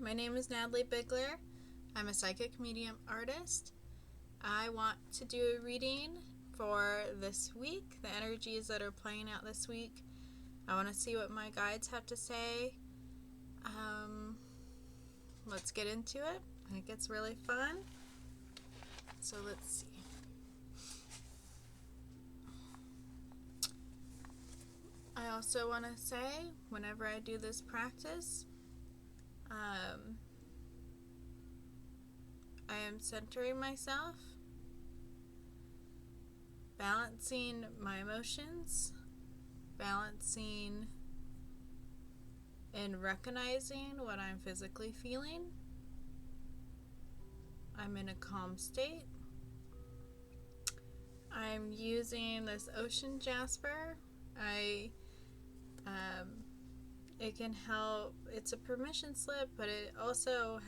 my name is Natalie Bigler. I'm a psychic medium artist. I want to do a reading for this week, the energies that are playing out this week. I want to see what my guides have to say. Let's get into it. I think it's really fun. So let's see. I also want to say, whenever I do this practice, I am centering myself, balancing my emotions, balancing and recognizing what I'm physically feeling. I'm in a calm state. I'm using this ocean jasper. It can help. It's a permission slip, but it also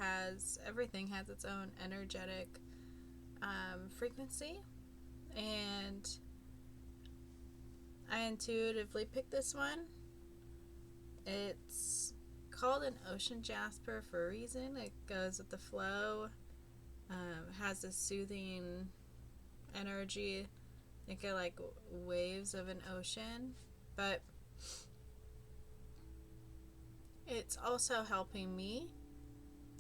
everything has its own energetic frequency, and I intuitively picked this one. It's called an ocean jasper for a reason. It goes with the flow, has a soothing energy. Think of like waves of an ocean, but it's also helping me.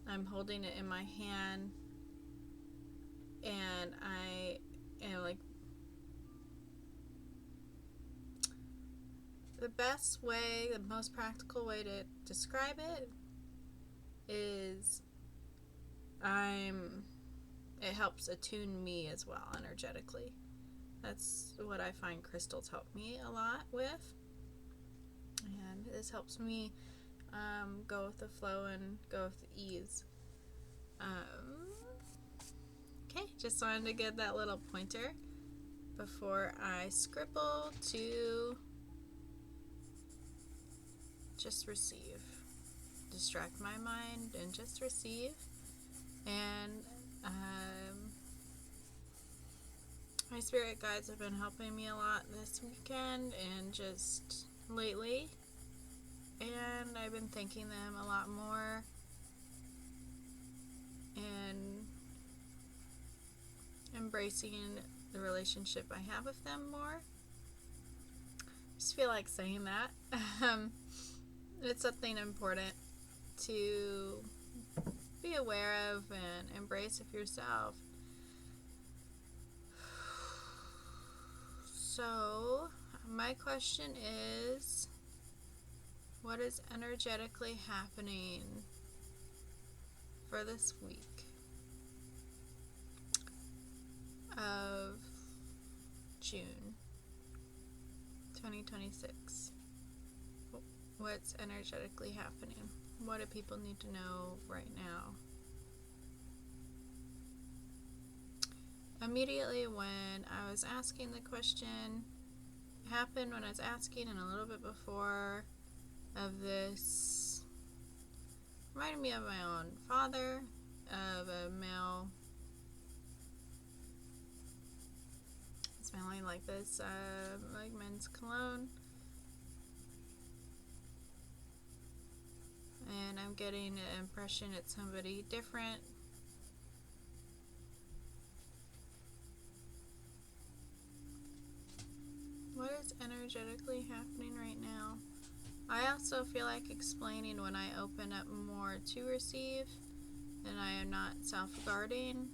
I'm holding it in my hand, and I am like, the best way, the most practical way to describe it is it helps attune me as well energetically. That's what I find crystals help me a lot with, and this helps me go with the flow and go with the ease. Okay, just wanted to get that little pointer before I scribble to just receive. Distract my mind and just receive. And my spirit guides have been helping me a lot this weekend and just lately. And I've been thanking them a lot more and embracing the relationship I have with them more. Just feel like saying that. It's something important to be aware of and embrace of yourself. So, my question is, what is energetically happening for this week of June 2026? What's energetically happening? What do people need to know right now? Immediately when I was asking the question, happened when I was asking and a little bit before of this, reminded me of my own father, of a male smelling like this, like men's cologne. And I'm getting an impression it's somebody different. What is energetically happening right now? I also feel like explaining when I open up more to receive and I am not self-guarding.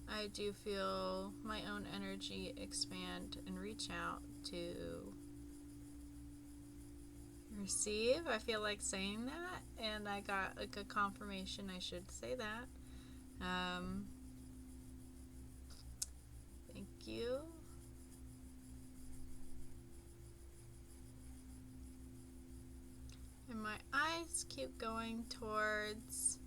I do feel my own energy expand and reach out to receive. I feel like saying that, and I got like a confirmation I should say that. Thank you. And my eyes keep going towards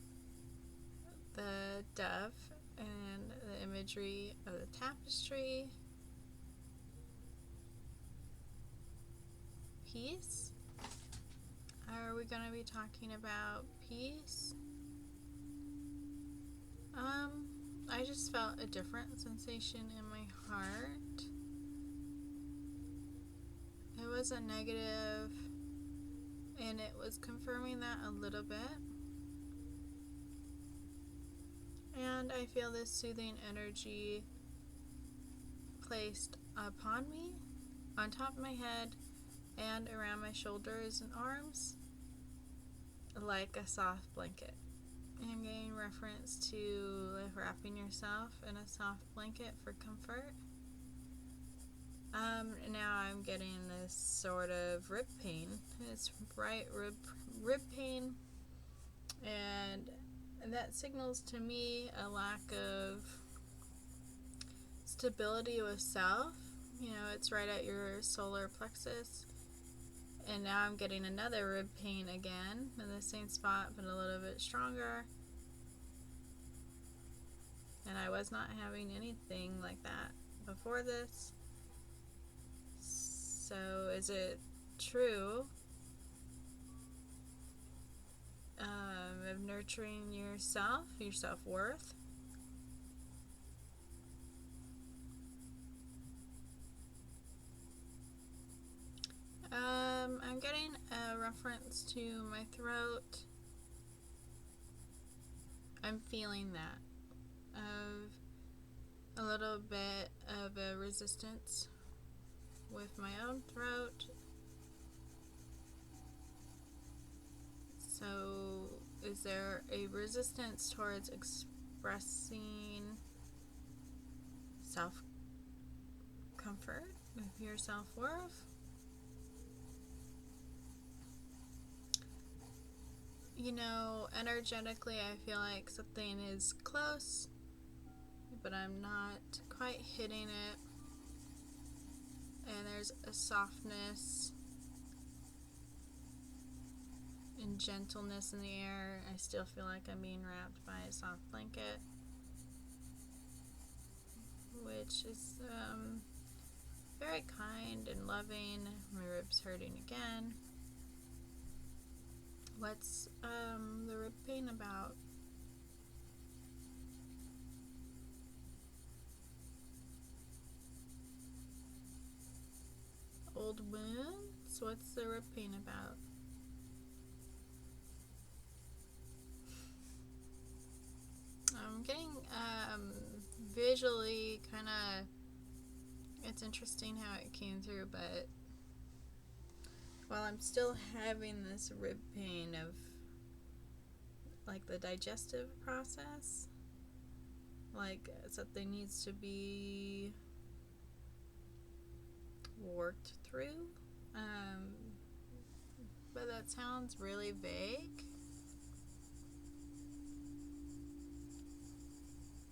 the dove and the imagery of the tapestry. Peace. Are we going to be talking about peace? I just felt a different sensation in my heart. It wasn't negative, and it was confirming that a little bit. And I feel this soothing energy placed upon me, on top of my head, and around my shoulders and arms, like a soft blanket. I'm getting reference to wrapping yourself in a soft blanket for comfort. Now I'm getting this sort of rib pain. It's right rib pain, and that signals to me a lack of stability with self. You know, it's right at your solar plexus. And now I'm getting another rib pain again in the same spot, but a little bit stronger. And I was not having anything like that before this. So is it true of nurturing yourself, your self-worth? I'm getting a reference to my throat. I'm feeling that, of a little bit of a resistance with my own throat. So is there a resistance towards expressing self-comfort with your self-worth? You know, energetically I feel like something is close, but I'm not quite hitting it. And there's a softness and gentleness in the air. I still feel like I'm being wrapped by a soft blanket, which is very kind and loving. My ribs hurting again. What's the rib pain about? Old wounds? What's the rib pain about? I'm getting visually kind of, it's interesting how it came through, but while I'm still having this rib pain of like the digestive process, like something needs to be worked through, but that sounds really vague.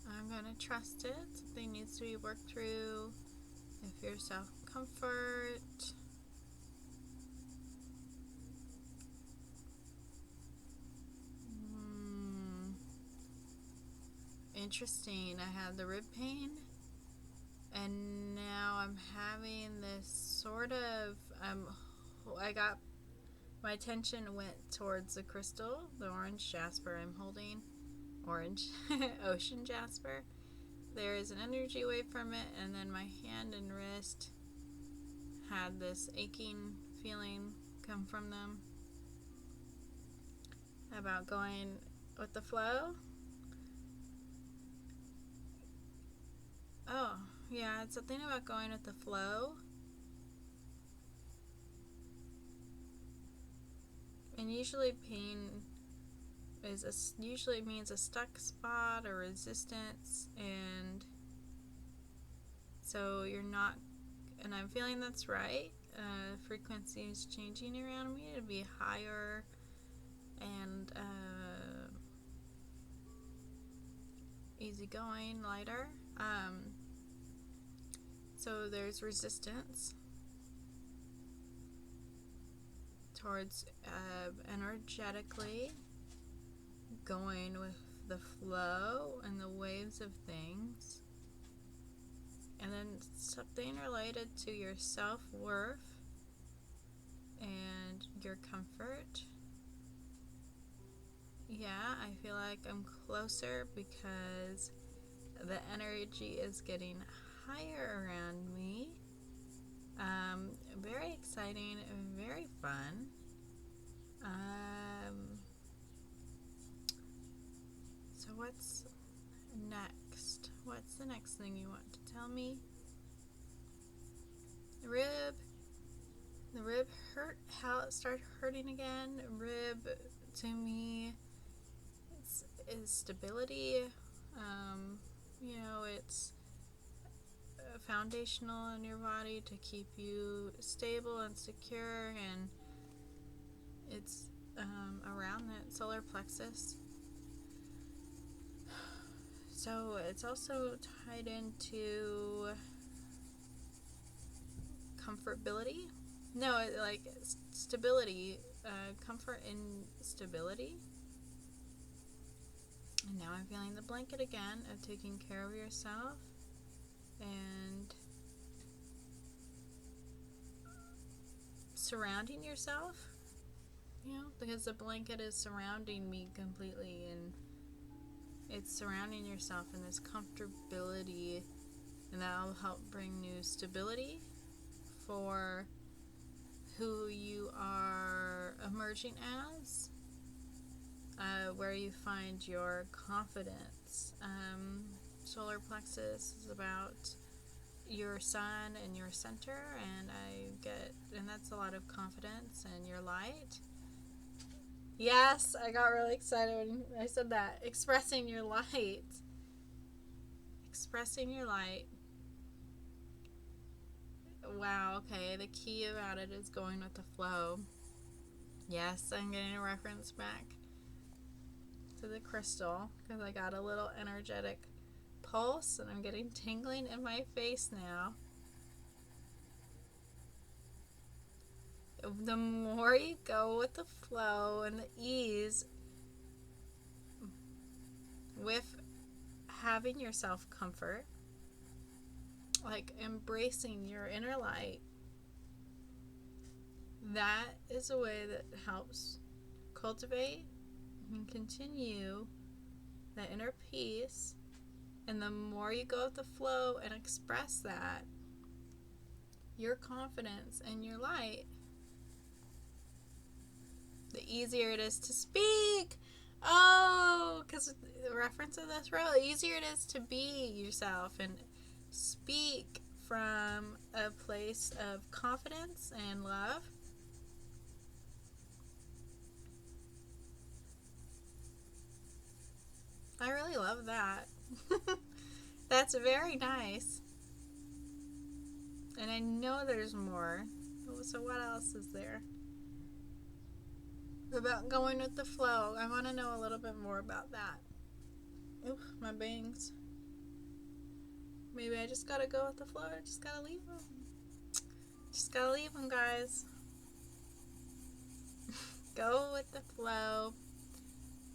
I'm gonna trust it. Something needs to be worked through. If your self-comfort, interesting. I had the rib pain, and now I'm having this sort of, my attention went towards the crystal, the orange jasper I'm holding, orange ocean jasper. There is an energy wave from it, and then my hand and wrist had this aching feeling come from them about going with the flow. Oh, yeah, it's something about going with the flow. And usually pain usually means a stuck spot or resistance, and so you're not, and I'm feeling that's right. Frequency is changing around me to be higher and easygoing, lighter. So there's resistance towards energetically going with the flow and the waves of things. And then something related to your self-worth and your comfort. Yeah, I feel like I'm closer because the energy is getting higher around me. Very exciting and very fun. So next? What's the next thing you want to tell me? Rib. The rib hurt. How it started hurting again? Rib, to me, is stability. It's foundational in your body to keep you stable and secure, and it's around that solar plexus. So it's also tied into comfortability. No, like stability, comfort and stability. And now I'm feeling the blanket again of taking care of yourself and surrounding yourself, because the blanket is surrounding me completely, and it's surrounding yourself in this comfortability, and that'll help bring new stability for who you are emerging as, where you find your confidence. Solar plexus is about your sun and your center, and that's a lot of confidence and your light. Yes, I got really excited when I said that. Expressing your light. Expressing your light. Wow, okay, the key about it is going with the flow. Yes, I'm getting a reference back to the crystal because I got a little energetic pulse and I'm getting tingling in my face now. The more you go with the flow and the ease with having your self-comfort, like embracing your inner light, that is a way that helps cultivate and continue that inner peace. And the more you go with the flow and express that, your confidence and your light, the easier it is to speak. Oh, because the reference of this row, the easier it is to be yourself and speak from a place of confidence and love. I really love that. That's very nice. And I know there's more. So what else is there? About going with the flow. I want to know a little bit more about that. Ooh, my bangs. Maybe I just gotta go with the flow. I just gotta leave them. Just gotta leave them, guys. Go with the flow,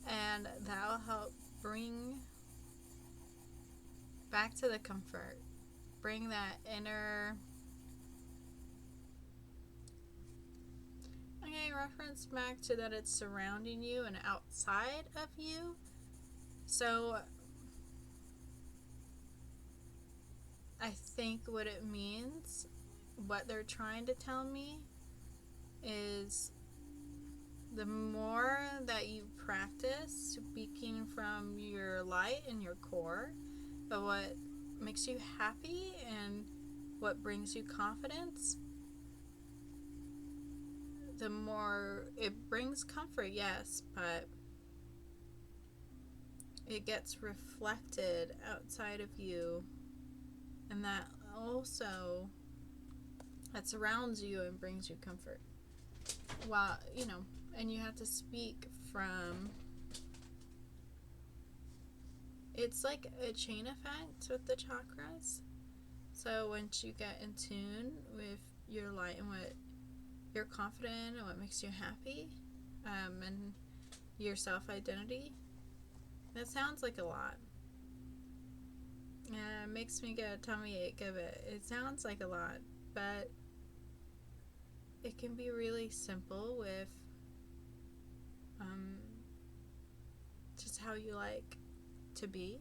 and that'll help bring back to the comfort. Bring that inner. Okay, reference back to that it's surrounding you and outside of you. So I think what it means, what they're trying to tell me, is the more that you practice speaking from your light and your core, of what makes you happy and what brings you confidence, the more it brings comfort, yes, but it gets reflected outside of you, and that also that surrounds you and brings you comfort. While and you have to speak from. It's like a chain effect with the chakras. So once you get in tune with your light and what you're confident and what makes you happy, and your self-identity, that sounds like a lot. It makes me get a tummy ache of it. It sounds like a lot, but it can be really simple with just how you like to be,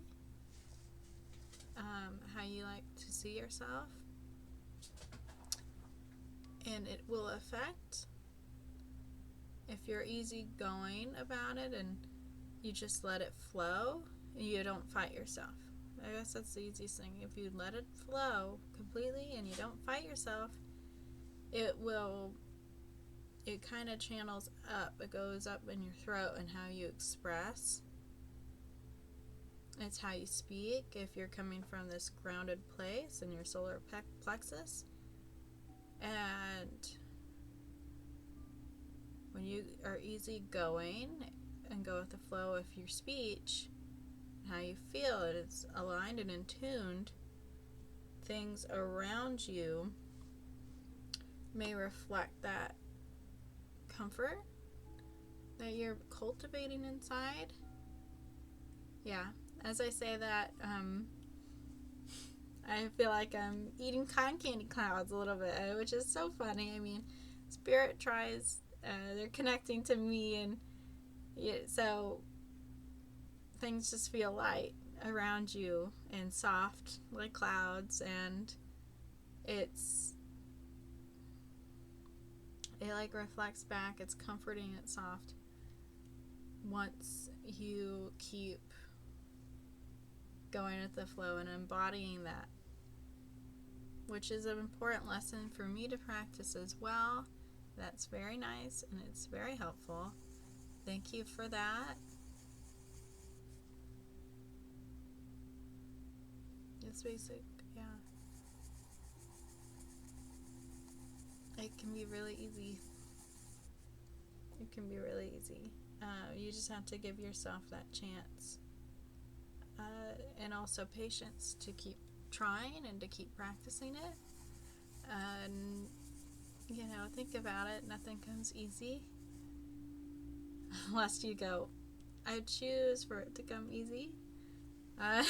how you like to see yourself, and it will affect if you're easygoing about it and you just let it flow you don't fight yourself. I guess that's the easiest thing. If you let it flow completely and you don't fight yourself, it kind of channels up. It goes up in your throat and how you express. It's how you speak. If you're coming from this grounded place in your solar plexus, and when you are easygoing and go with the flow of your speech, how you feel, it's aligned and in tuned, things around you may reflect that comfort that you're cultivating inside. Yeah, as I say that, I feel like I'm eating cotton candy clouds a little bit, which is so funny. I mean, spirit tries, they're connecting to me, and so things just feel light around you and soft like clouds, and it like reflects back. It's comforting, it's soft once you keep going with the flow and embodying that, which is an important lesson for me to practice as well. That's very nice and it's very helpful. Thank you for that. It's basic, yeah. It can be really easy. It can be really easy. You just have to give yourself that chance. And also patience to keep trying and to keep practicing it. And, think about it. Nothing comes easy. Unless you go, I choose for it to come easy. I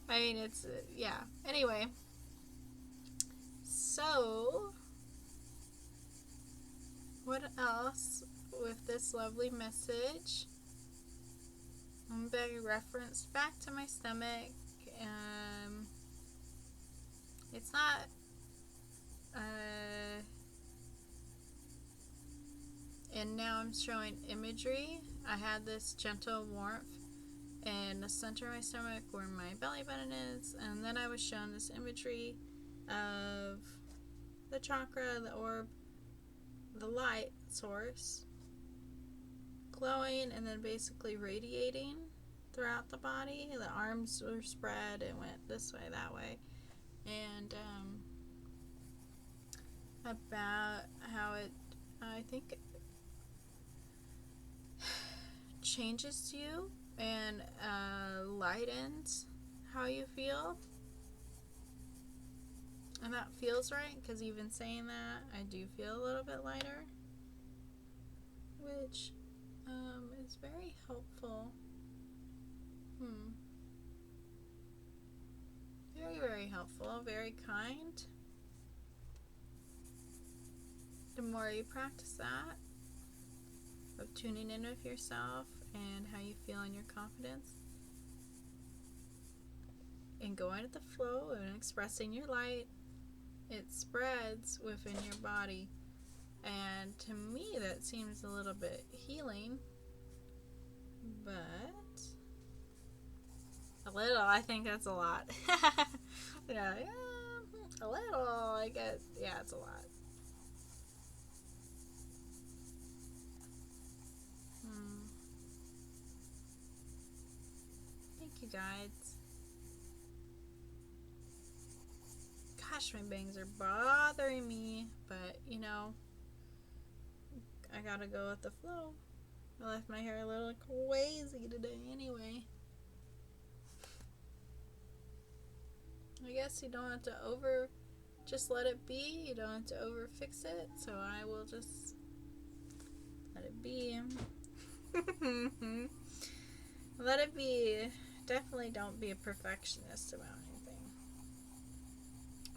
mean, it's, yeah. Anyway. So, what else with this lovely message? I'm very referenced back to my stomach. It's not and now I'm showing imagery. I had this gentle warmth in the center of my stomach where my belly button is, and then I was shown this imagery of the chakra, the orb, the light source glowing and then basically radiating throughout the body. The arms were spread and went this way, that way, and about how it, I think, changes you and lightens how you feel. And that feels right, because even saying that, I do feel a little bit lighter, which is very helpful. Very, very helpful, very kind. The more you practice that, of tuning in with yourself and how you feel in your confidence, and going with the flow and expressing your light, it spreads within your body. And to me, that seems a little bit healing, but a little, I think that's a lot. yeah, a little, I guess, yeah, it's a lot. Thank you, guys. Gosh, my bangs are bothering me, but I gotta go with the flow. I left my hair a little crazy today anyway. I guess you don't have to just let it be. You don't have to over fix it, so I will just let it be. Let it be. Definitely don't be a perfectionist about anything,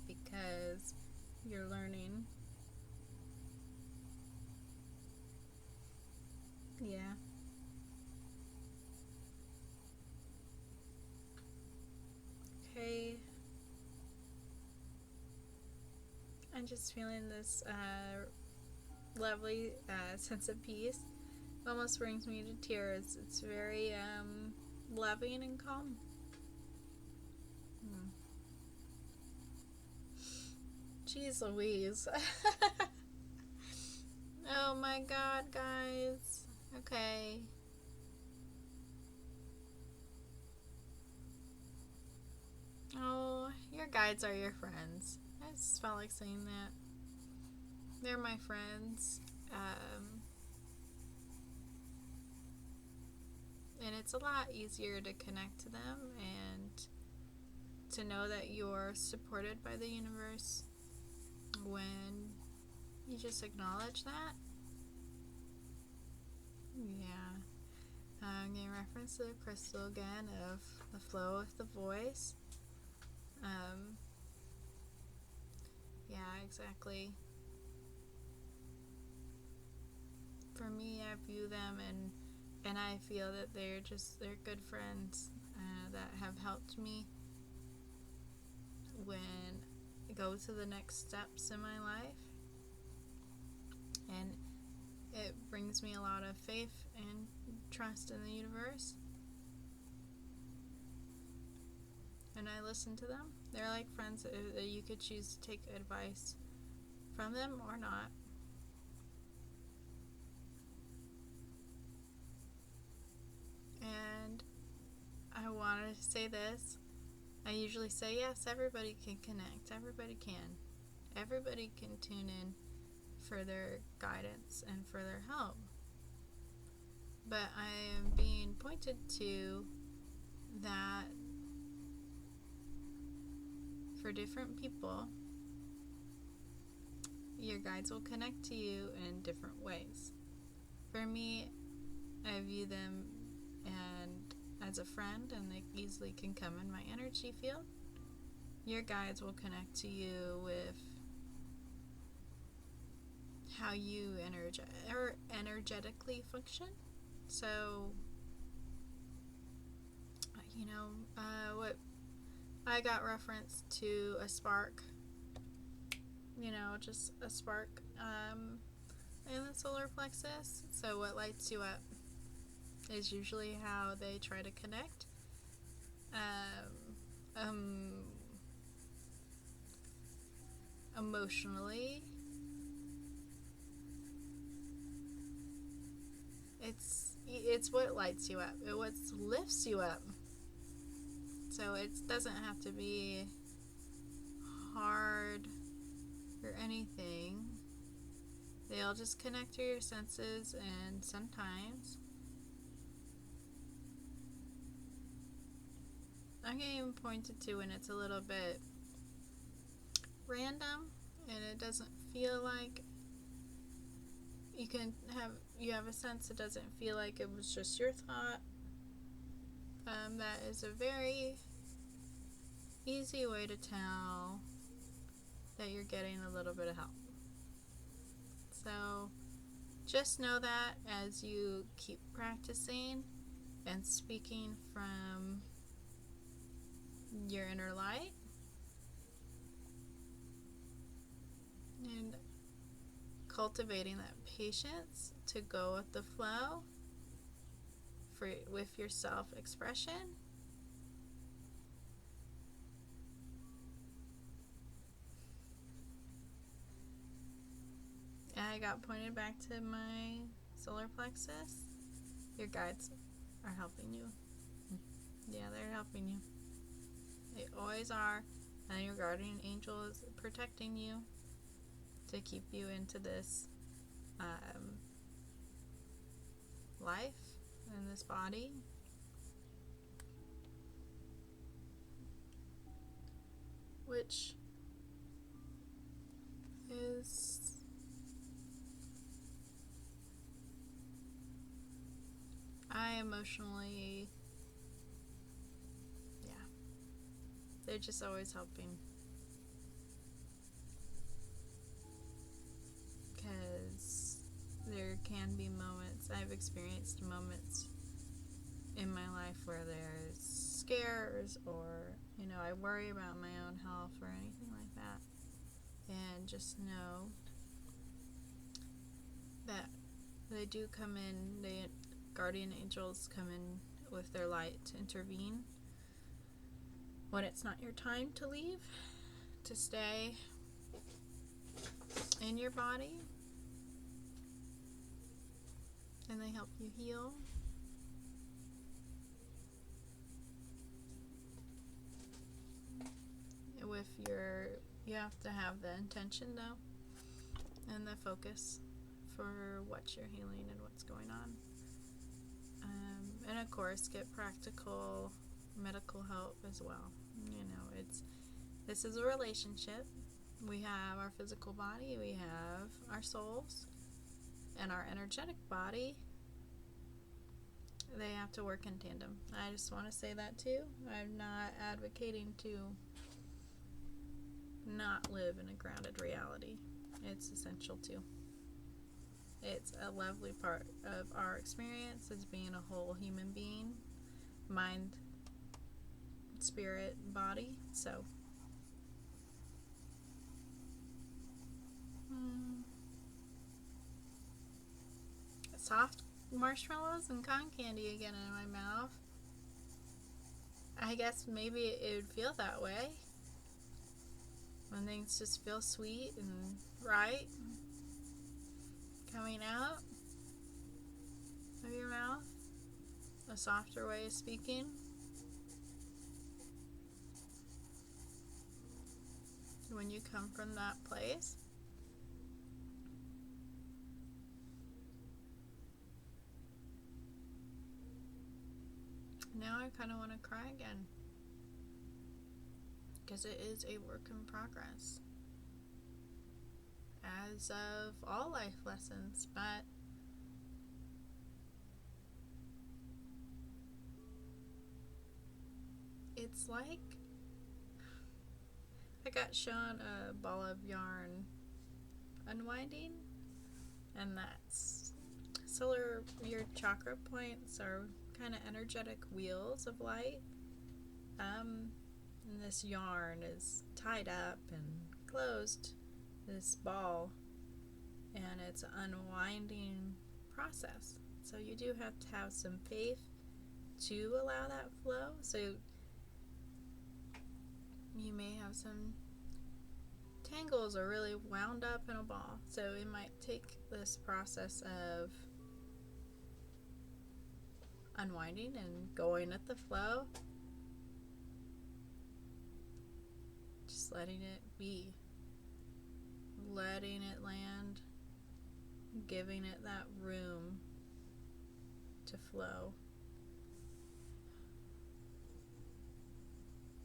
because you're learning. Yeah. Okay. I'm just feeling this lovely sense of peace. Almost brings me to tears. It's very loving and calm. Jeez Louise. Oh my god, guys. Okay. Oh, your guides are your friends. I just felt like saying that. They're my friends. And it's a lot easier to connect to them and to know that you're supported by the universe when you just acknowledge that. Yeah. I'm going to reference the crystal again of the flow of the voice. Yeah, exactly. For me, I view them and I feel that they're good friends that have helped me when I go to the next steps in my life. And it brings me a lot of faith and trust in the universe. And I listen to them. They're like friends that you could choose to take advice from them or not. And I wanted to say this. I usually say, yes, everybody can connect. Everybody can. Everybody can tune in for their guidance and for their help. But I am being pointed to that for different people, your guides will connect to you in different ways. For me, I view them as a friend, and they easily can come in my energy field. Your guides will connect to you with how you energetically function. So, what I got reference to a spark, just a spark in the solar plexus. So what lights you up is usually how they try to connect. Emotionally, it's what lights you up. It what lifts you up. So it doesn't have to be hard or anything. They'll just connect to your senses, and sometimes I'm getting pointed to when it's a little bit random and it doesn't feel like you have a sense. It doesn't feel like it was just your thought. That is a very easy way to tell that you're getting a little bit of help. So just know that as you keep practicing and speaking from your inner light and cultivating that patience to go with the flow with your self-expression. And I got pointed back to my solar plexus. Your guides are helping you. Yeah, they're helping you. They always are. And your guardian angel is protecting you to keep you into this life in this body. Which is I emotionally, they're just always helping. Because there can be moments, I've experienced moments in my life where there's scares or, I worry about my own health or anything like that. And just know that they do come in, the guardian angels come in with their light to intervene when it's not your time to leave, to stay in your body, and they help you heal. You have to have the intention though, and the focus for what you're healing and what's going on. And of course, get practical medical help as well. This is a relationship. We have our physical body, we have our souls, and our energetic body. They have to work in tandem. I just want to say that too. I'm not advocating to not live in a grounded reality. It's essential too. It's a lovely part of our experience as being a whole human being, mind, spirit, body. So soft marshmallows and cotton candy again in my mouth. I guess maybe it would feel that way when things just feel sweet and right coming out of your mouth. A softer way of speaking. When you come from that place. Now I kind of want to cry again, because it is a work in progress, as of all life lessons, but it's like I got shown a ball of yarn unwinding, and that's your chakra points are kind of energetic wheels of light. And this yarn is tied up and closed, this ball, and it's an unwinding process. So you do have to have some faith to allow that flow. So you may have some tangles are really wound up in a ball. So it might take this process of unwinding and going at the flow, just letting it be, letting it land, giving it that room to flow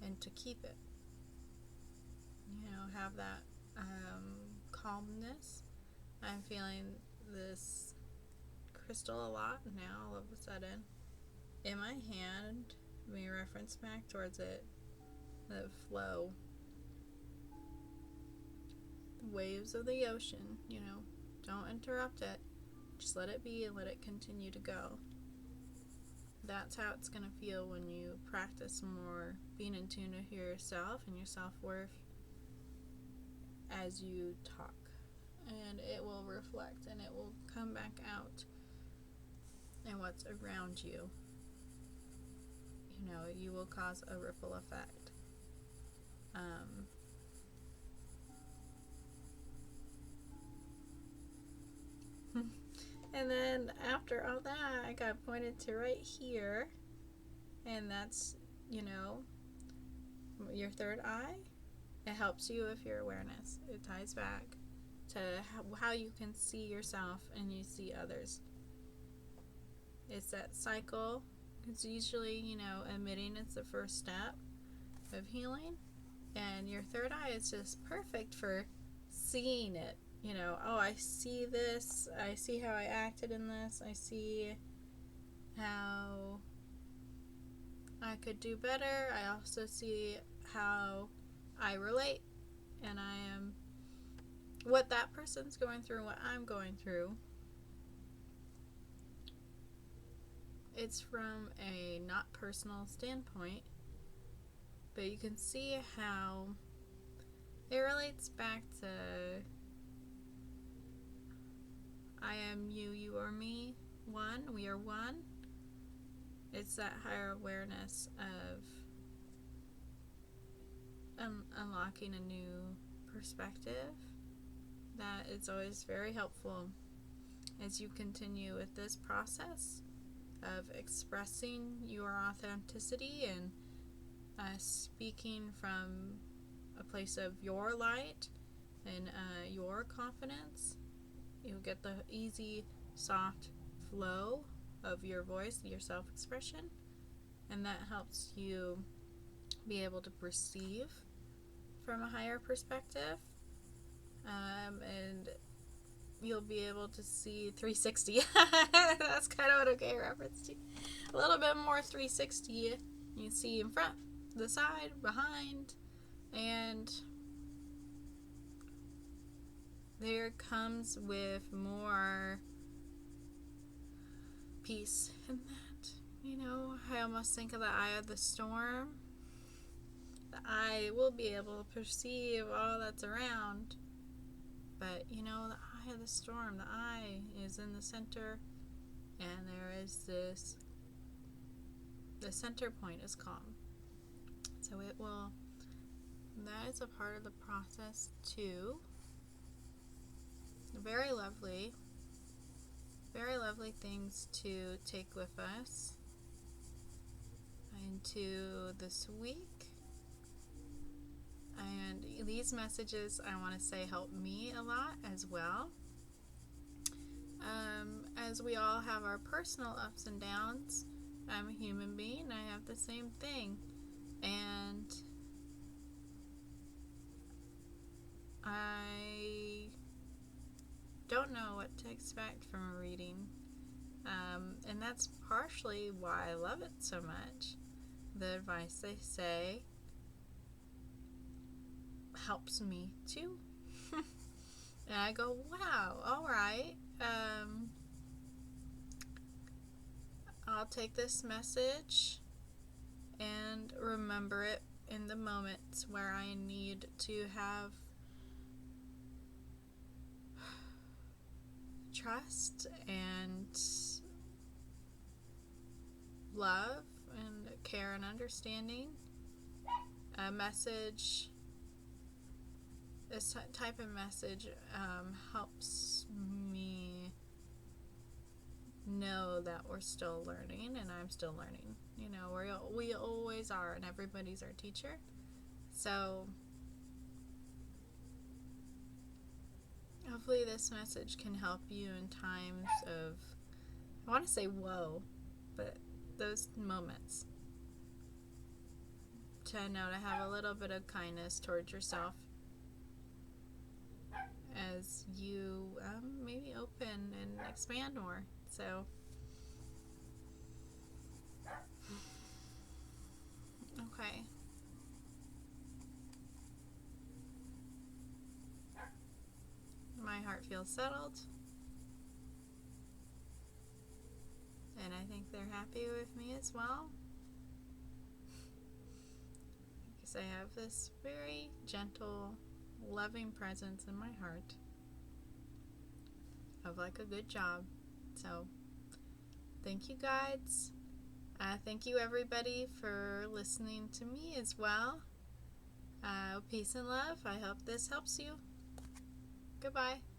and to keep it, have that calmness. I'm feeling this crystal a lot now all of a sudden in my hand. Let me reference back towards it. The flow, the waves of the ocean, don't interrupt it. Just let it be and let it continue to go. That's how it's going to feel when you practice more being in tune with yourself and your self-worth as you talk. And it will reflect and it will come back out in what's around you. You will cause a ripple effect. And then after all that, I got pointed to right here, and that's, your third eye. It helps you with your awareness. It ties back to how you can see yourself and you see others. It's that cycle. It's usually, admitting it's the first step of healing. And your third eye is just perfect for seeing it. Oh, I see this. I see how I acted in this. I see how I could do better. I also see how I relate. And I am what that person's going through, what I'm going through. It's from a not personal standpoint, but you can see how it relates back to I am you, you are me, one, we are one. It's that higher awareness of unlocking a new perspective that is always very helpful as you continue with this process of expressing your authenticity and speaking from a place of your light and your confidence. You get the easy, soft flow of your voice, your self-expression, and that helps you be able to perceive from a higher perspective, and you'll be able to see 360. That's kind of what I'm getting reference to. A little bit more 360. You see in front, the side, behind, and there comes with more peace in that. You know, I almost think of the eye of the storm. The eye will be able to perceive all that's around, but you know, the eye of the storm, the eye is in the center, and there is this, the center point is calm. So it will, that is a part of the process too. Very lovely things to take with us into this week. And these messages, I want to say, help me a lot as well. As we all have our personal ups and downs, I'm a human being. I have the same thing. And I don't know what to expect from a reading. And that's partially why I love it so much. The advice they say helps me too. And I go, wow, all right. I'll take this message and remember it in the moments where I need to have trust and love and care and understanding. A message, this type of message helps me know that we're still learning, and I'm still learning. You know, we always are, and everybody's our teacher. So hopefully this message can help you in times of, I want to say whoa, but those moments, to know to have a little bit of kindness towards yourself as you maybe open and expand more. So, okay. My heart feels settled. And I think they're happy with me as well. Because I have this very gentle, loving presence in my heart of like a good job. So, thank you, guides. Thank you, everybody, for listening to me as well. Peace and love. I hope this helps you. Goodbye.